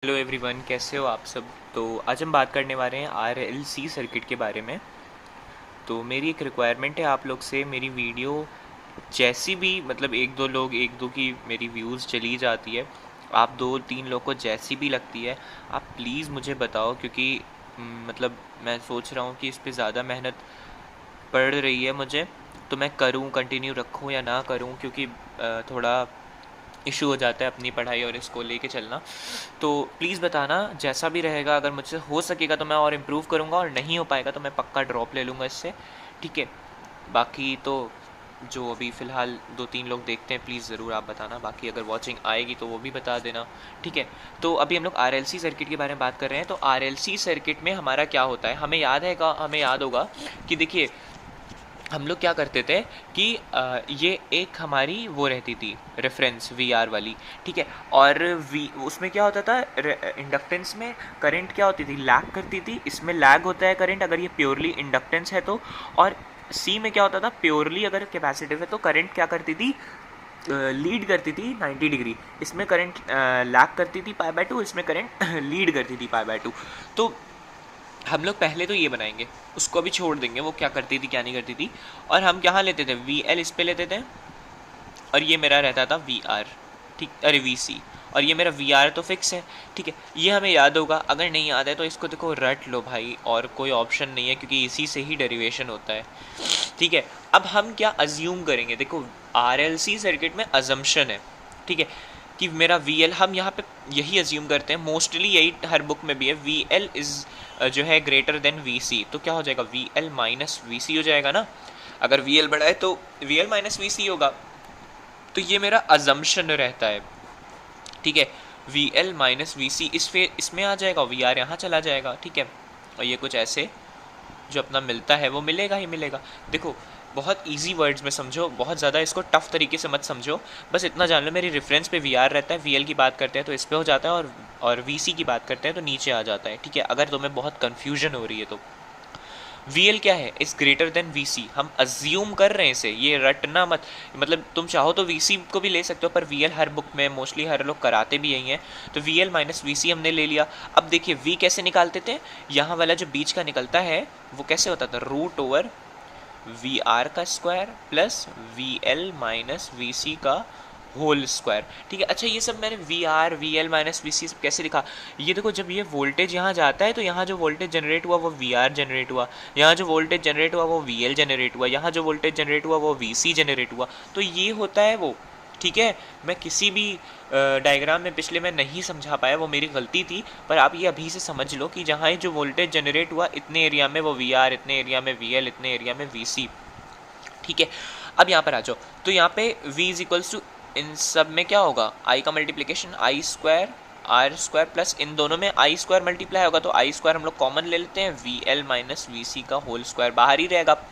Hello everyone, कैसे हो आप सब। तो आज हम बात करने वाले हैं आरएलसी सर्किट के बारे में। तो मेरी एक रिक्वायरमेंट है आप लोग से, मेरी वीडियो जैसी भी मतलब एक दो की मेरी व्यूज़ चली जाती है, आप दो तीन लोग को जैसी भी लगती है आप प्लीज़ मुझे बताओ, क्योंकि मतलब मैं सोच रहा हूँ कि इस पे ज़्यादा मेहनत पड़ रही है मुझे। तो मैं करूँ, कंटिन्यू रखूँ या ना करूँ, क्योंकि थोड़ा इशू हो जाता है अपनी पढ़ाई और इसको लेके चलना। तो प्लीज़ बताना जैसा भी रहेगा, अगर मुझसे हो सकेगा तो मैं और इम्प्रूव करूँगा, और नहीं हो पाएगा तो मैं पक्का ड्रॉप ले लूँगा इससे, ठीक है। बाकी तो जो अभी फ़िलहाल दो तीन लोग देखते हैं, प्लीज़ ज़रूर आप बताना, बाकी अगर वॉचिंग आएगी तो वो भी बता देना, ठीक है। तो अभी हम लोग आरएलसी सर्किट के बारे में बात कर रहे हैं। तो आरएलसी सर्किट में हमारा क्या होता है, हमें याद होगा कि देखिए हम लोग क्या करते थे कि ये एक हमारी वो रहती थी रेफरेंस वीआर वाली, ठीक है। और उसमें क्या होता था, इंडक्टेंस में करंट क्या होती थी, लैग करती थी। इसमें लैग होता है करंट अगर ये प्योरली इंडक्टेंस है तो। और सी में क्या होता था, प्योरली अगर कैपेसिटिव है तो करंट क्या करती थी, लीड करती थी 90 डिग्री। इसमें करंट लैग करती थी π/2, इसमें करंट लीड करती थी π/2। तो हम लोग पहले तो ये बनाएंगे, उसको अभी छोड़ देंगे वो क्या करती थी क्या नहीं करती थी। और हम क्या लेते थे, वी एल इस पे लेते थे, और ये मेरा रहता था वी आर, ठीक, अरे वी सी। और ये मेरा वी आर तो फिक्स है, ठीक है। ये हमें याद होगा, अगर नहीं याद है तो इसको देखो रट लो भाई, और कोई ऑप्शन नहीं है क्योंकि इसी से ही डेरिवेशन होता है, ठीक है। अब हम क्या अज्यूम करेंगे, देखो आरएलसी सर्किट में अजम्पशन है, ठीक है, कि मेरा वी एल, हम यहाँ पे यही अज्यूम करते हैं, मोस्टली यही हर बुक में भी है, वी एल इज़ जो है ग्रेटर देन वी सी। तो क्या हो जाएगा, वी एल माइनस वी सी हो जाएगा ना। अगर वी एल बड़ा है तो वी एल माइनस वी सी होगा। तो ये मेरा अजम्पशन रहता है, ठीक है। वी एल माइनस वी सी इसमें आ जाएगा, वी आर यहाँ चला जाएगा, ठीक है। और ये कुछ ऐसे जो अपना मिलता है वो मिलेगा ही मिलेगा। देखो बहुत इजी वर्ड्स में समझो, बहुत ज़्यादा इसको टफ तरीके से मत समझो, बस इतना जान लो मेरी रेफरेंस पे वी आर रहता है, वी एल की बात करते हैं तो इस पे हो जाता है, और वी सी की बात करते हैं तो नीचे आ जाता है, ठीक है। अगर तुम्हें बहुत कन्फ्यूजन हो रही है तो वी एल क्या है, इज ग्रेटर देन वी सी, हम अज्यूम कर रहे हैं इसे, ये रटना मत। मतलब तुम चाहो तो वी सी को भी ले सकते हो, पर वी एल हर बुक में मोस्टली हर लोग कराते भी यही हैं। तो वी एल माइनस वी सी हमने ले लिया। अब देखिए वी कैसे निकालते थे, यहाँ वाला जो बीच का निकलता है वो कैसे होता था, रूट ओवर वी आर का square plus V L minus V C का होल स्क्वायर, ठीक है। अच्छा ये सब मैंने V R V L minus V C कैसे लिखा, ये देखो जब ये वोल्टेज यहाँ जाता है तो यहाँ जो वोल्टेज जनरेट हुआ वो वी आर जनरेट हुआ, यहाँ जो वोल्टेज जनरेट हुआ वो वी एल जनरेट हुआ, यहाँ जो वोल्टेज जनरेट हुआ वो वी सी जनरेट हुआ। तो ये होता है वो, ठीक है। मैं किसी भी डायग्राम में पिछले में नहीं समझा पाया, वो मेरी गलती थी, पर आप ये अभी से समझ लो कि जहाँ जो वोल्टेज जनरेट हुआ इतने एरिया में वो वी आर, इतने एरिया में वी एल, इतने एरिया में वी सी, ठीक है। अब यहाँ पर आ जाओ, तो यहाँ पे v इज इक्वल्स टू, इन सब में क्या होगा, i का multiplication I square R square plus इन दोनों में आई स्क्वायर मल्टीप्लाई होगा, तो आई स्क्वायर हम लोग कॉमन ले लेते हैं, we L minus V C का होल स्क्वायर बाहर ही रहेगा,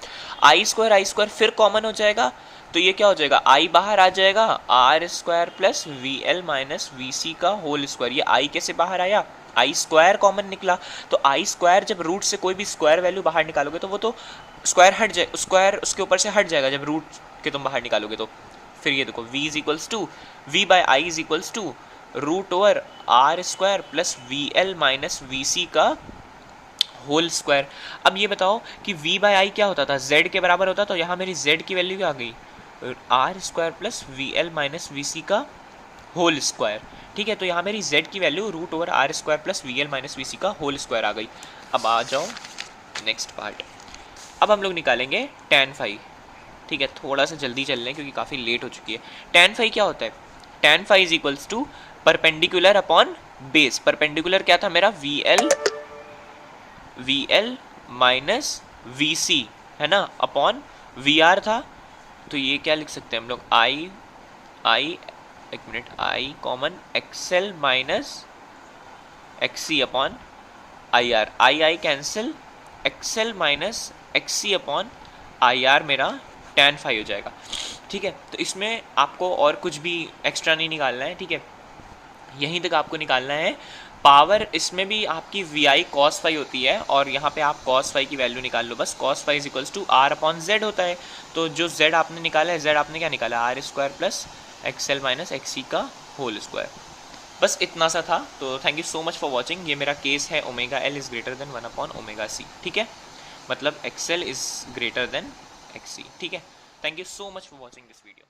आई स्क्वायर फिर कॉमन हो जाएगा, तो ये क्या हो जाएगा, आई बाहर आ जाएगा, R square plus V L minus V C का होल स्क्वायर। ये आई कैसे बाहर आया, आई स्क्वायर कॉमन निकला, तो आई स्क्वायर जब रूट से कोई भी स्क्वायर वैल्यू बाहर निकालोगे तो वो तो स्क्वायर हट जाए, स्क्वायर उसके ऊपर से हट जाएगा जब रूट के तुम बाहर निकालोगे तो। फिर ये देखो v is equals to, V by I is equals to root over R square plus V L minus V C का होल स्क्वायर। अब ये बताओ कि v बाई आई क्या होता था, z के बराबर होता, तो यहाँ मेरी z की वैल्यू क्या आ गई, R square plus V L minus V C का होल स्क्वायर, ठीक है। तो यहाँ मेरी z की value root over R square plus V L minus V C का होल स्क्वायर आ गई। अब आ जाओ नेक्स्ट पार्ट, अब हम लोग निकालेंगे tan फाई, ठीक है। थोड़ा सा जल्दी चल रहे हैं क्योंकि काफ़ी लेट हो चुकी है। tan फाई क्या होता है, tan phi is equals to perpendicular upon base. Perpendicular क्या था मेरा, V L minus V C है ना, अपॉन वी आर था, तो ये क्या लिख सकते हैं हम लोग, आई एक मिनट, I common X L minus X C upon I R, I cancel, X L minus X C upon I R मेरा tan फाई हो जाएगा, ठीक है। तो इसमें आपको और कुछ भी एक्स्ट्रा नहीं निकालना है, ठीक है, यहीं तक आपको निकालना है। पावर इसमें भी आपकी वी आई कॉस फाई होती है, और यहाँ पे आप कॉस फाई की वैल्यू निकाल लो बस, cos phi is equals to R upon Z होता है। तो जो जेड आपने निकाला है, जेड आपने क्या निकाला, R square plus XL minus XC का होल स्क्वायर, बस इतना सा था। तो thank you so much for watching. ये मेरा केस है omega L is greater than 1/ओमेगा सी, ठीक है, मतलब XL is greater than X C, ठीक है। Thank you so much for watching this video.